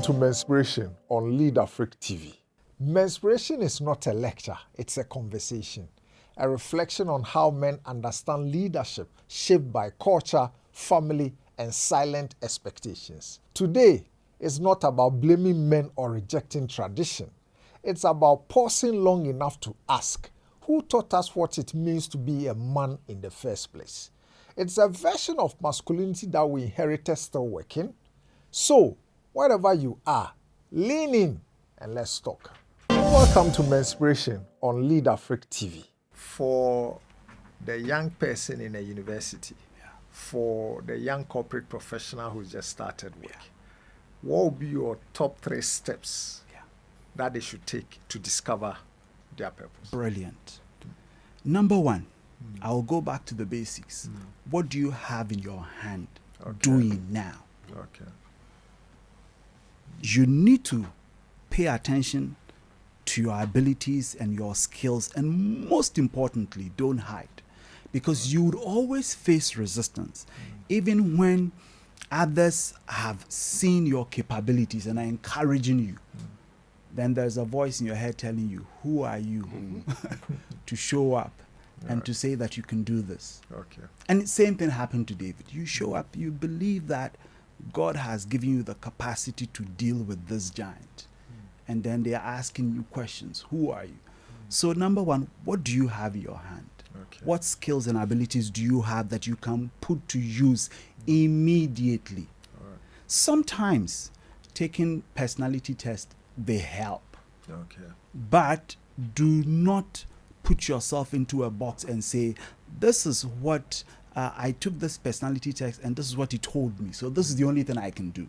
to Menspiration on Lead Africa TV. Menspiration is not a lecture, it's a conversation, a reflection on how men understand leadership shaped by culture, family, and silent expectations. Today is not about blaming men or rejecting tradition. It's about pausing long enough to ask, who taught us what it means to be a man in the first place? It's a version of masculinity that we inherited still working. So, wherever you are, lean in and let's talk. Welcome to Menspiration on Lead Africa TV. For the young person in a university, for the young corporate professional who just started work, what would be your top 3 steps that they should take to discover their purpose? Brilliant. Number 1, I'll go back to the basics. What do you have in your hand doing now? Okay. You need to pay attention to your abilities and your skills, and most importantly, don't hide, because you would always face resistance, even when others have seen your capabilities and are encouraging you. Then there's a voice in your head telling you, who are you to show up and to say that you can do this? Okay. And the same thing happened to David. You show up, you believe that God has given you the capacity to deal with this giant. And then they are asking you questions. Who are you? So number 1, what do you have in your hand? Okay. What skills and abilities do you have that you can put to use immediately? All right. Sometimes taking personality tests, they help. Okay. But do not put yourself into a box and say, this is what I took this personality test and this is what he told me, so this is the only thing I can do.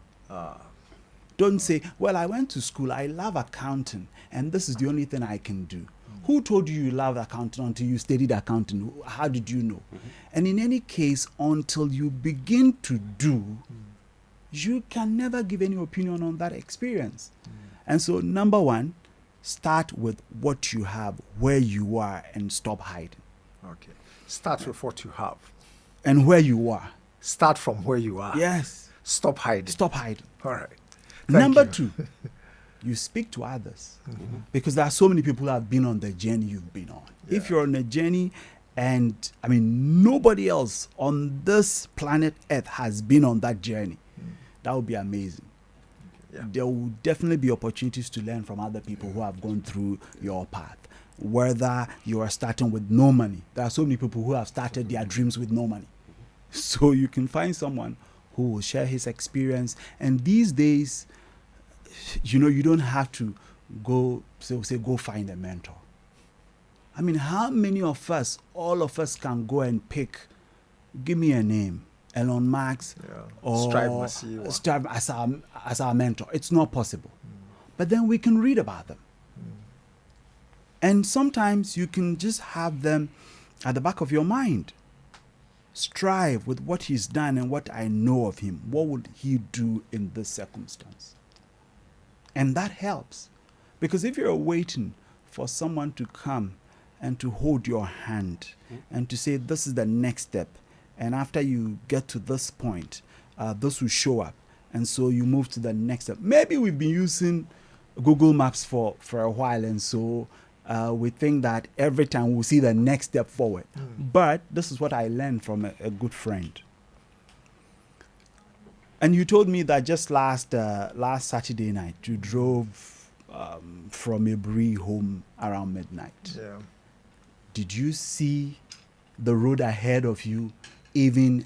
Don't say, well, I went to school, I love accounting, and this is the only thing I can do. Who told you you love accounting until you studied accounting? How did you know? And in any case, until you begin to do, you can never give any opinion on that experience. And so, number 1, start with what you have, where you are, and stop hiding. Okay. Start with what you have. And where you are. Start from where you are. Yes. Stop hiding. Stop hiding. All right. Number 2, you speak to others. Because there are so many people who have been on the journey you've been on. Yeah. If you're on a journey, and I mean, nobody else on this planet Earth has been on that journey, that would be amazing. Yeah. There will definitely be opportunities to learn from other people who have gone through your path. Whether you are starting with no money, there are so many people who have started their dreams with no money. So you can find someone who will share his experience. And these days, you don't have to go find a mentor. I mean, how many of us, all of us, can go and pick, give me a name, Elon Musk, or Strive as our mentor? It's not possible. But then we can read about them. And sometimes you can just have them at the back of your mind. Strive with what he's done and what I know of him. What would he do in this circumstance? And that helps. Because if you're waiting for someone to come and to hold your hand and to say, this is the next step, and after you get to this point, this will show up. And so you move to the next step. Maybe we've been using Google Maps for a while, and so we think that every time we'll see the next step forward. But this is what I learned from a good friend. And you told me that just last Saturday night, you drove from Ebri home around midnight. Yeah. Did you see the road ahead of you, even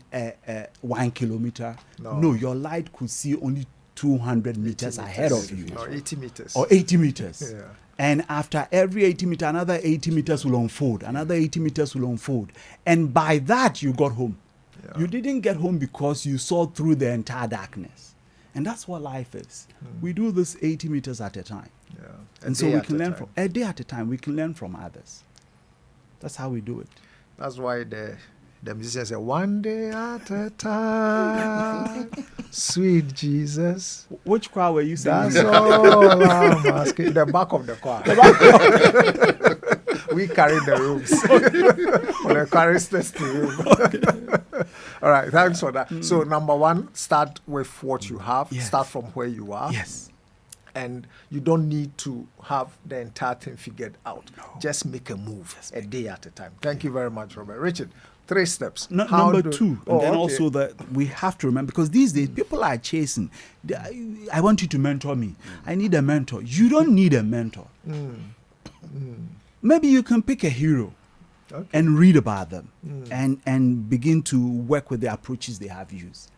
1 kilometer? No, your light could see only 200 meters ahead of you. Or 80 meters. Or 80 meters. Yeah. And after every 80 meters, another 80 meters will unfold. Another 80 meters will unfold. And by that, you got home. Yeah. You didn't get home because you saw through the entire darkness. And that's what life is. We do this 80 meters at a time. Yeah. And so we can learn from, a day at a time, we can learn from others. That's how we do it. That's why the musicians say, one day at a time, sweet Jesus. Which choir were you singing? That's all I'm asking. The back of the choir. We carry the rooms. Or the choristers to room. All right, thanks for that. So number 1, start with what you have. Yes. Start from where you are. Yes. And you don't need to have the entire thing figured out. Just make a move a day at a time. Thank you very much, Robert. Richard, 3 steps. Number 2, and then also that we have to remember, because these days people are chasing. I want you to mentor me. I need a mentor. You don't need a mentor. Maybe you can pick a hero and read about them and begin to work with the approaches they have used.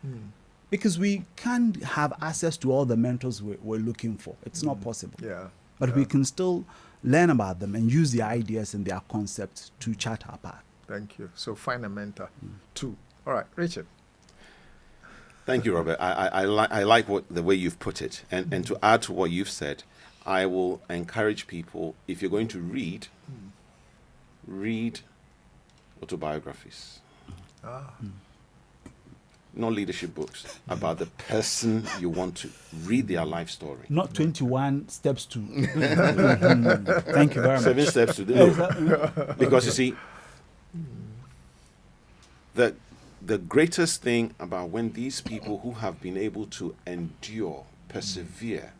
Because we can't have access to all the mentors we're looking for. It's not possible. But we can still learn about them and use their ideas and their concepts to chart our path. Thank you. So find a mentor. 2. All right, Richard. Thank you, Robert. I like the way you've put it. And to add to what you've said, I will encourage people, if you're going to read autobiographies. Not leadership books, about the person you want to read their life story. Not 21 steps to. Thank you very much. 7 steps to do. Because you see, the greatest thing about when these people who have been able to endure, persevere,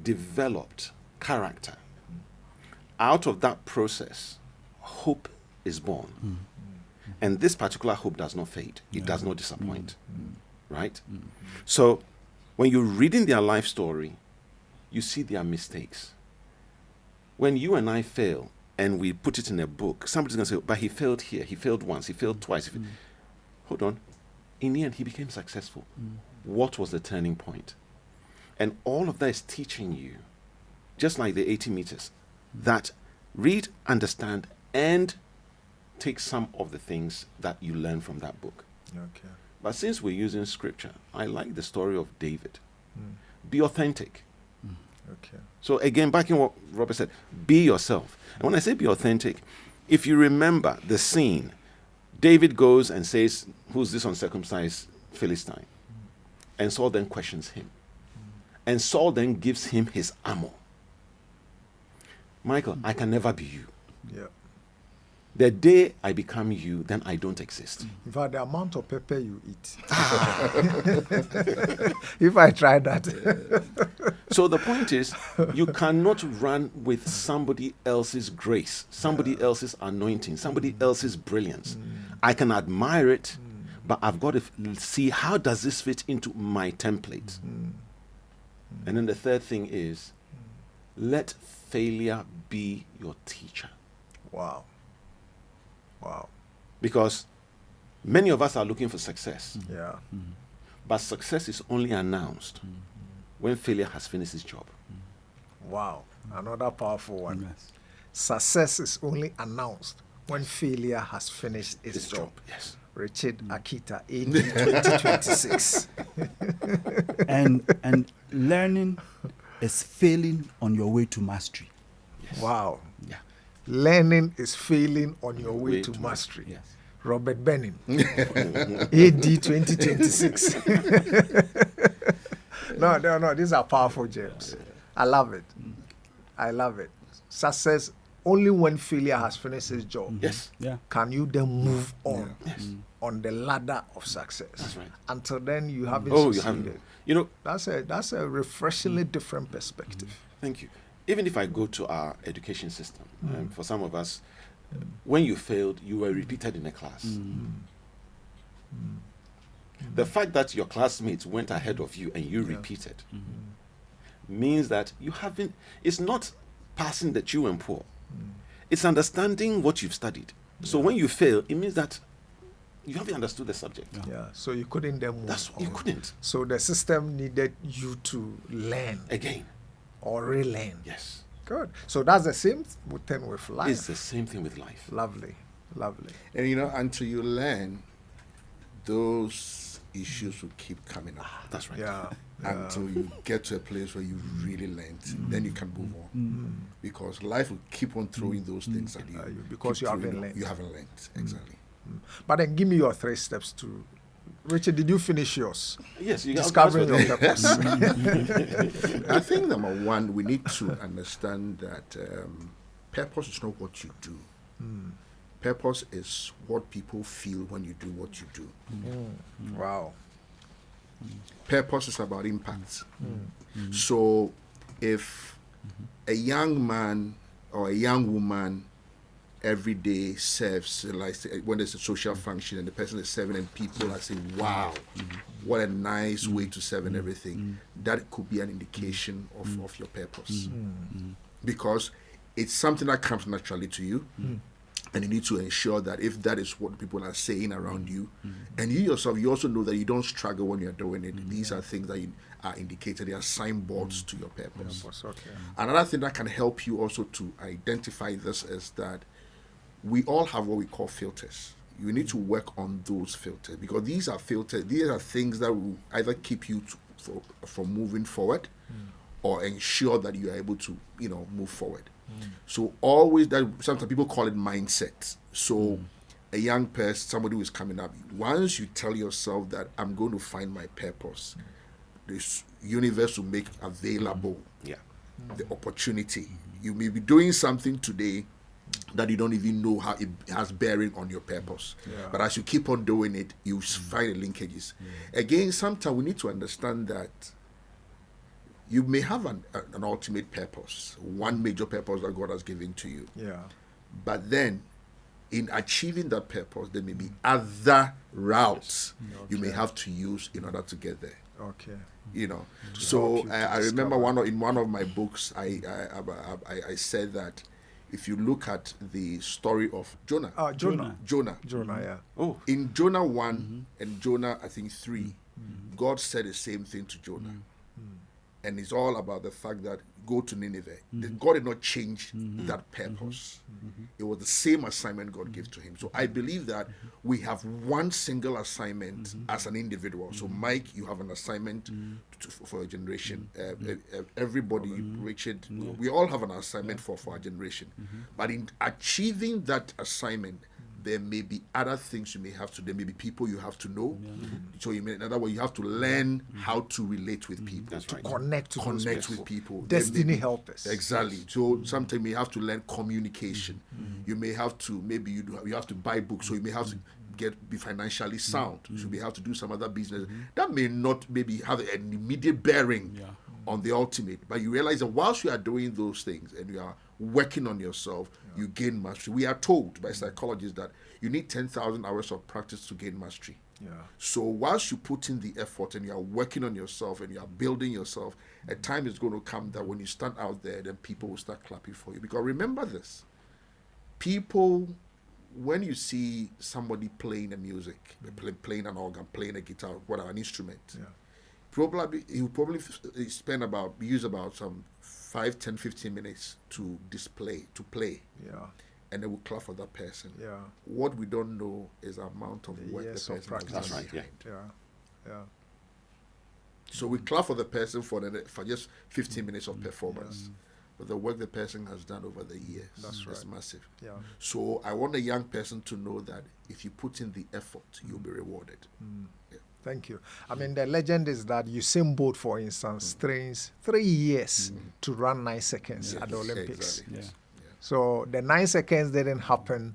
developed character, out of that process, hope is born. And this particular hope does not fade. It does not disappoint. Right? So when you're reading their life story, you see their mistakes. When you and I fail and we put it in a book, somebody's going to say, but he failed here, he failed once, he failed twice. Hold on. In the end, he became successful. What was the turning point? And all of that is teaching you, just like the 80 meters, that read, understand, and take some of the things that you learn from that book. Okay. But since we're using scripture, I like the story of David. Be authentic. Okay. So again, back in what Robert said, be yourself. And when I say be authentic, if you remember the scene, David goes and says, who's this uncircumcised Philistine? And Saul then questions him. And Saul then gives him his armor. Michael, I can never be you. Yeah. The day I become you, then I don't exist. In fact, the amount of pepper you eat. If I try that. So the point is, you cannot run with somebody else's grace, somebody else's anointing, somebody else's brilliance. I can admire it, but I've got to see, how does this fit into my template? And then the third thing is, let failure be your teacher. Wow. Wow. Because many of us are looking for success. Yeah. But success is only announced when failure has finished its job. Wow. Another powerful one. Yes. Success is only announced when failure has finished its job. Yes. Richard Akita, AD 2026. And learning is failing on your way to mastery. Yes. Wow. Yeah. Learning is failing on your way to mastery. Yes. Robert Benning, AD 2026. No, these are powerful gems. I love it. I love it. Success, only when failure has finished its job, Yes. Yeah. can you then move on Yes. on the ladder of success. That's right. Until then, you haven't You succeeded. haven't. You know, That's a refreshingly different perspective. thank you. Even if I go to our education system, for some of us, when you failed, you were repeated in a class. The fact that your classmates went ahead of you and you repeated means that you haven't, it's not passing the chew and pour. It's understanding what you've studied. So when you fail, it means that you haven't understood the subject. Yeah. So you couldn't then move That's on. you couldn't. So the system needed you to learn Again. or relearn. Yes. Good. So that's the same thing with life. It's the same thing with life. Lovely. Lovely. And you know, until you learn, those issues will keep coming up. That's right. Yeah. Until you get to a place where you really learned, then you can move on. Because life will keep on throwing those things at you. Because Keep you haven't throwing- learned. You haven't learned, exactly. But then give me your 3 steps to. Richard, did you finish yours? Yes, you Discovering got your purpose. I think number one, we need to understand that purpose is not what you do. Purpose is what people feel when you do what you do. Wow. Purpose is about impact. So if a young man or a young woman every day serves, like when there's a social function and the person is serving and people are saying, wow, what a nice way to serve and everything, that could be an indication of your purpose. Because it's something that comes naturally to you. And you need to ensure that if that is what people are saying around you, and you yourself, you also know that you don't struggle when you're doing it. These are things that are indicated, they are signboards to your purpose. Okay. Another thing that can help you also to identify this is that we all have what we call filters. You need to work on those filters, because these are filters, these are things that will either keep you from moving forward or ensure that you are able to, move forward. So always that, sometimes people call it mindset. So a young person, somebody who is coming up, once you tell yourself that I'm going to find my purpose, this universe will make available the opportunity. You may be doing something today that you don't even know how it has bearing on your purpose. But as you keep on doing it, you find the linkages. Again, sometimes we need to understand that you may have an ultimate purpose, one major purpose that God has given to you. But then, in achieving that purpose, there may be other routes you may have to use in order to get there. So I remember in one of my books, I said that if you look at the story of Jonah. Jonah, yeah. Oh. In Jonah 1 and Jonah, I think 3, God said the same thing to Jonah. And it's all about the fact that go to Nineveh. God did not change that purpose. It was the same assignment God gave to him. So I believe that we have one single assignment as an individual. So Mike, you have an assignment for a generation. Everybody, Richard, we all have an assignment for our generation. But in achieving that assignment, there may be other things you may have to, there may be people you have to know. So in other words, you have to learn how to relate with people. That's right. Connect with people. Destiny helpers. Exactly. So sometimes you may have to learn communication. You may have to, maybe you have to buy books, so you may have to be financially sound. So you may have to do some other business. That may not maybe have an immediate bearing on the ultimate, but you realize that whilst you are doing those things and you are working on yourself, you gain mastery. We are told by psychologists that you need 10,000 hours of practice to gain mastery. So whilst you put in the effort and you are working on yourself and you are building yourself, a time is going to come that when you stand out there, then people will start clapping for you. Because remember this, people, when you see somebody playing a music, playing an organ, playing a guitar, whatever, an instrument, he will probably use about some 5, 10, 15 minutes to play. And they will clap for that person. What we don't know is the amount of work the person has done. That's right, So we clap for the person for just 15 minutes of performance. But the work the person has done over the years is massive. So I want a young person to know that if you put in the effort, you'll be rewarded. Thank you. I mean, the legend is that Usain Bolt, for instance, trains 3 years to run 9 seconds at the Olympics. Exactly. So the 9 seconds didn't happen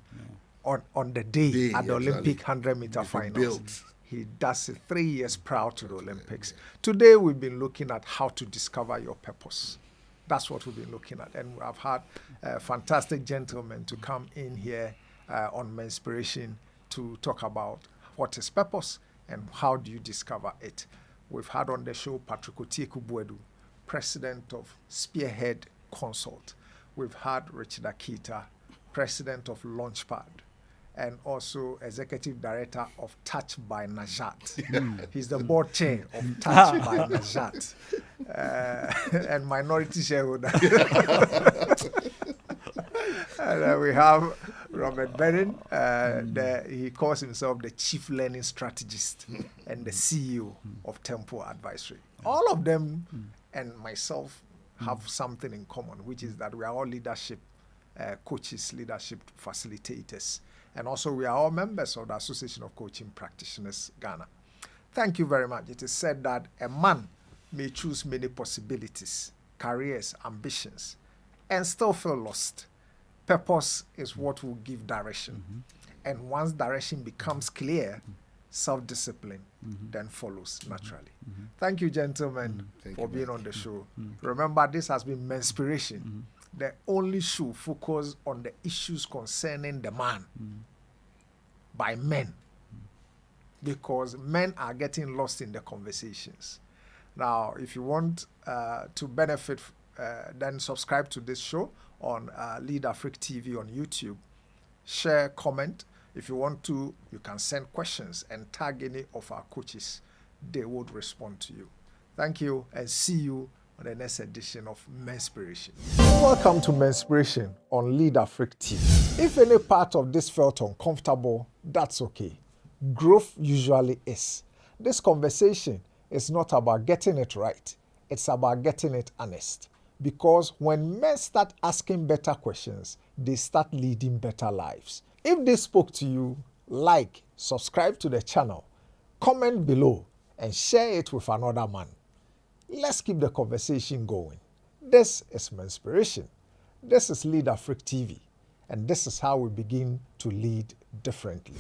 on the day at the Olympic 100-meter finals. He does it 3 years prior to the Olympics. Today, we've been looking at how to discover your purpose. That's what we've been looking at. And I've had fantastic gentlemen to come in here on Menspiration to talk about what is purpose and how do you discover it. We've had on the show Patrick Otieku-Buedu, president of Spearhead Consult. We've had Richard Akita, president of Launchpad, and also executive director of Touch by Najat. He's the board chair of Touch by Najat, and minority shareholder. And we have Robert Benning. He calls himself the chief learning strategist and the CEO of Tempo Advisory. All of them and myself have something in common, which is that we are all leadership coaches, leadership facilitators. And also we are all members of the Association of Coaching Practitioners, Ghana. Thank you very much. It is said that a man may choose many possibilities, careers, ambitions, and still feel lost. Purpose is what will give direction. And once direction becomes clear, self-discipline then follows naturally. Thank you, gentlemen, Thank for you, being Mike. on the show. Remember, this has been Menspiration, the only show focused on the issues concerning the man by men, because men are getting lost in the conversations. Now, if you want to benefit, then subscribe to this show on Lead Africa TV on YouTube. Share, comment. If you want to, you can send questions and tag any of our coaches. They would respond to you. Thank you, and see you on the next edition of Menspiration. Welcome to Menspiration on Lead Africa TV. If any part of this felt uncomfortable, that's okay. Growth usually is. This conversation is not about getting it right. It's about getting it honest. Because when men start asking better questions, they start leading better lives. If this spoke to you, like, subscribe to the channel, comment below, and share it with another man. Let's keep the conversation going. This is Menspiration. This is Lead Africa TV. And this is how we begin to lead differently.